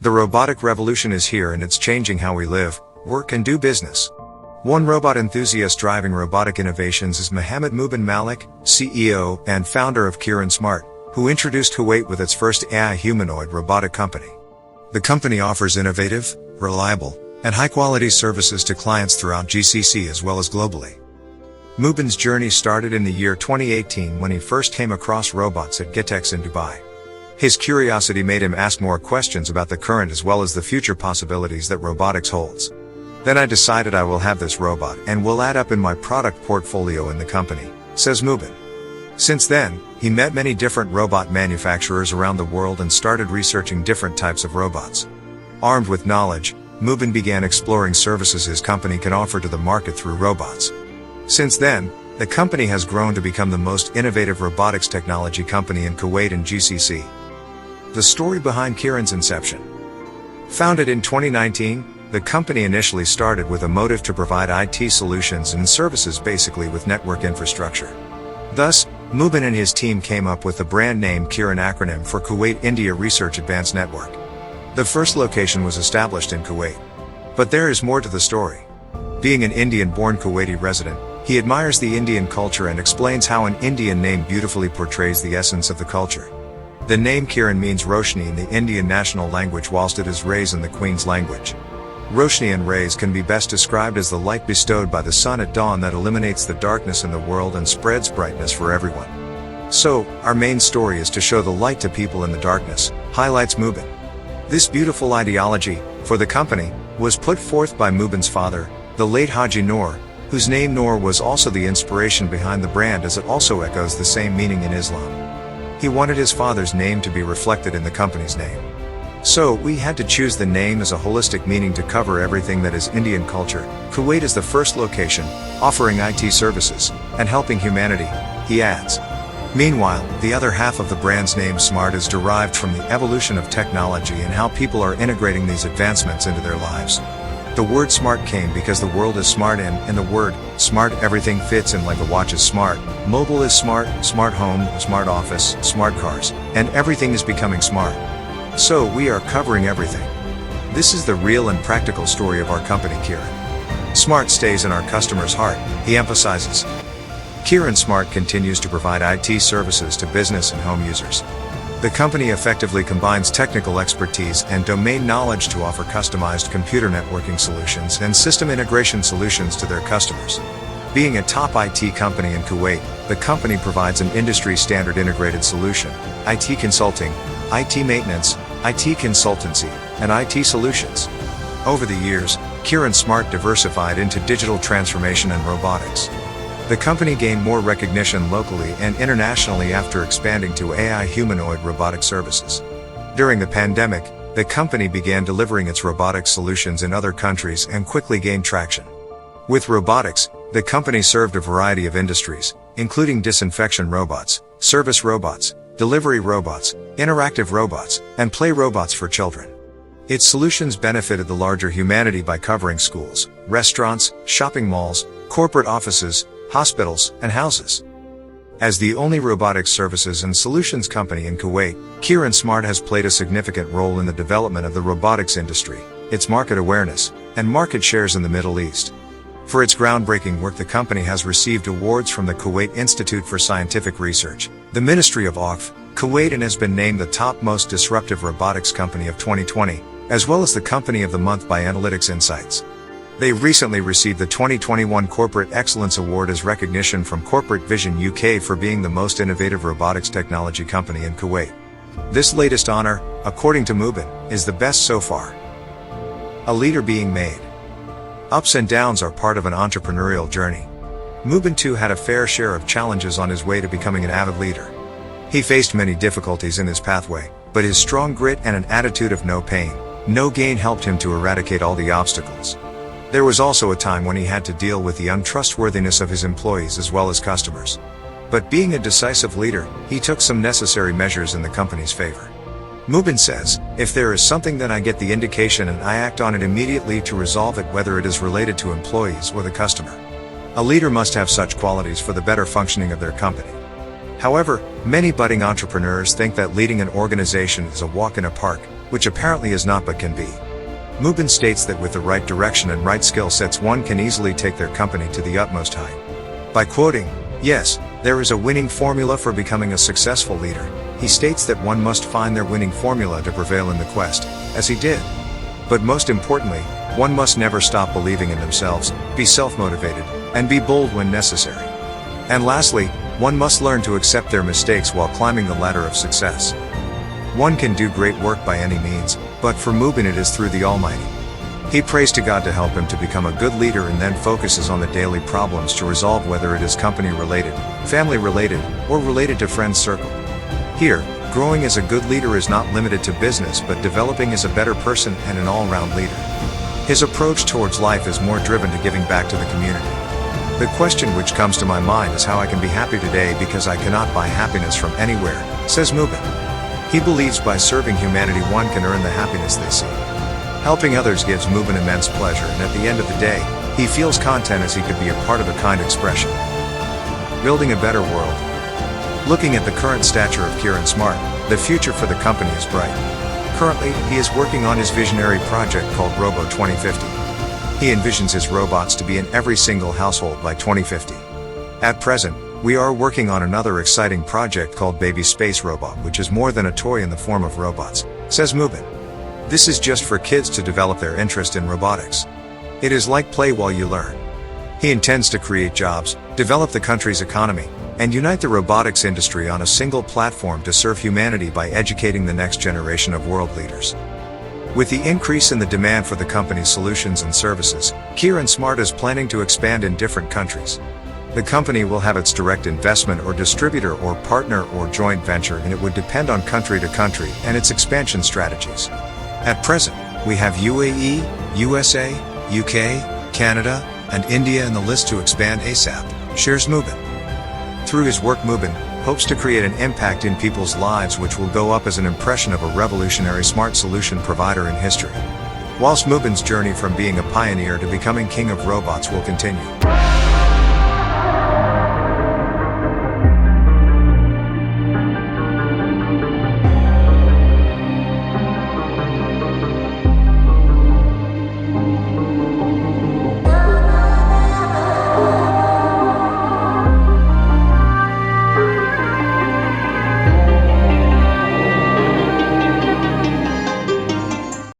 The robotic revolution is here and it's changing how we live, work and do business. One robot enthusiast driving robotic innovations is Mohammed Mubin Mallick, CEO and founder of Kiran Smart, who introduced Kuwait with its first AI humanoid robotic company. The company offers innovative, reliable, and high-quality services to clients throughout GCC as well as globally. Mubin's journey started in the year 2018 when he first came across robots at GitEx in Dubai. His curiosity made him ask more questions about the current as well as the future possibilities that robotics holds. Then I decided I will have this robot and will add up in my product portfolio in the company, says Mubin. Since then, he met many different robot manufacturers around the world and started researching different types of robots. Armed with knowledge, Mubin began exploring services his company can offer to the market through robots. Since then, the company has grown to become the most innovative robotics technology company in Kuwait and GCC. The story behind Kiran's inception. Founded in 2019, the company initially started with a motive to provide IT solutions and services basically with network infrastructure. Thus, Mubin and his team came up with the brand name Kiran acronym for Kuwait India Research Advanced Network. The first location was established in Kuwait. But there is more to the story. Being an Indian-born Kuwaiti resident, he admires the Indian culture and explains how an Indian name beautifully portrays the essence of the culture. The name Kiran means Roshni in the Indian national language whilst it is rays in the Queen's language. Roshni and rays can be best described as the light bestowed by the sun at dawn that eliminates the darkness in the world and spreads brightness for everyone. So, our main story is to show the light to people in the darkness, highlights Mubin. This beautiful ideology, for the company, was put forth by Mubin's father, the late Haji Noor, whose name Noor was also the inspiration behind the brand as it also echoes the same meaning in Islam. He wanted his father's name to be reflected in the company's name. So, we had to choose the name as a holistic meaning to cover everything that is Indian culture. Kuwait is the first location, offering IT services, and helping humanity, he adds. Meanwhile, the other half of the brand's name Smart is derived from the evolution of technology and how people are integrating these advancements into their lives. The word smart came because the world is smart and, in the word, smart everything fits in like a watch is smart, mobile is smart, smart home, smart office, smart cars, and everything is becoming smart. So we are covering everything. This is the real and practical story of our company Kiran. Smart stays in our customer's heart, he emphasizes. Kiran Smart continues to provide IT services to business and home users. The company effectively combines technical expertise and domain knowledge to offer customized computer networking solutions and system integration solutions to their customers. Being a top IT company in Kuwait, the company provides an industry-standard integrated solution, IT consulting, IT maintenance, IT consultancy, and IT solutions. Over the years, Kiran Smart diversified into digital transformation and robotics. The company gained more recognition locally and internationally after expanding to AI humanoid robotic services. During the pandemic, the company began delivering its robotics solutions in other countries and quickly gained traction. With robotics, the company served a variety of industries, including disinfection robots, service robots, delivery robots, interactive robots, and play robots for children. Its solutions benefited the larger humanity by covering schools, restaurants, shopping malls, corporate offices, hospitals, and houses. As the only robotics services and solutions company in Kuwait, Kiran Smart has played a significant role in the development of the robotics industry, its market awareness, and market shares in the Middle East. For its groundbreaking work, the company has received awards from the Kuwait Institute for Scientific Research, the Ministry of Awqf, Kuwait, and has been named the top most disruptive robotics company of 2020, as well as the Company of the Month by Analytics Insights. They recently received the 2021 Corporate Excellence Award as recognition from Corporate Vision UK for being the most innovative robotics technology company in Kuwait. This latest honor, according to Mubin, is the best so far. A leader being made. Ups and downs are part of an entrepreneurial journey. Mubin too had a fair share of challenges on his way to becoming an avid leader. He faced many difficulties in his pathway, but his strong grit and an attitude of no pain, no gain helped him to eradicate all the obstacles. There was also a time when he had to deal with the untrustworthiness of his employees as well as customers. But being a decisive leader, he took some necessary measures in the company's favor. Mubin says, "If there is something, then I get the indication and I act on it immediately to resolve it, whether it is related to employees or the customer." A leader must have such qualities for the better functioning of their company. However, many budding entrepreneurs think that leading an organization is a walk in a park, which apparently is not but can be. Mubin states that with the right direction and right skill sets one can easily take their company to the utmost height. By quoting, "Yes, there is a winning formula for becoming a successful leader," he states that one must find their winning formula to prevail in the quest, as he did. But most importantly, one must never stop believing in themselves, be self-motivated, and be bold when necessary. And lastly, one must learn to accept their mistakes while climbing the ladder of success. One can do great work by any means, but for Mubin it is through the Almighty. He prays to God to help him to become a good leader and then focuses on the daily problems to resolve, whether it is company-related, family-related, or related to friends' circle. Here, growing as a good leader is not limited to business but developing as a better person and an all-round leader. His approach towards life is more driven to giving back to the community. The question which comes to my mind is how I can be happy today because I cannot buy happiness from anywhere, says Mubin. He believes by serving humanity one can earn the happiness they seek. Helping others gives Mubin immense pleasure, and at the end of the day, he feels content as he could be a part of a kind expression. Building a better world. Looking at the current stature of Kiran Smart, the future for the company is bright. Currently, he is working on his visionary project called Robo 2050. He envisions his robots to be in every single household by 2050. At present, we are working on another exciting project called Baby Space Robot, which is more than a toy in the form of robots, says Mubin. This is just for kids to develop their interest in robotics. It is like play while you learn. He intends to create jobs, develop the country's economy, and unite the robotics industry on a single platform to serve humanity by educating the next generation of world leaders. With the increase in the demand for the company's solutions and services, Kiran Smart is planning to expand in different countries. The company will have its direct investment or distributor or partner or joint venture, and it would depend on country to country and its expansion strategies. At present, we have UAE, USA, UK, Canada, and India in the list to expand ASAP, shares Mubin. Through his work, Mubin hopes to create an impact in people's lives which will go up as an impression of a revolutionary smart solution provider in history. Whilst Mubin's journey from being a pioneer to becoming king of robots will continue.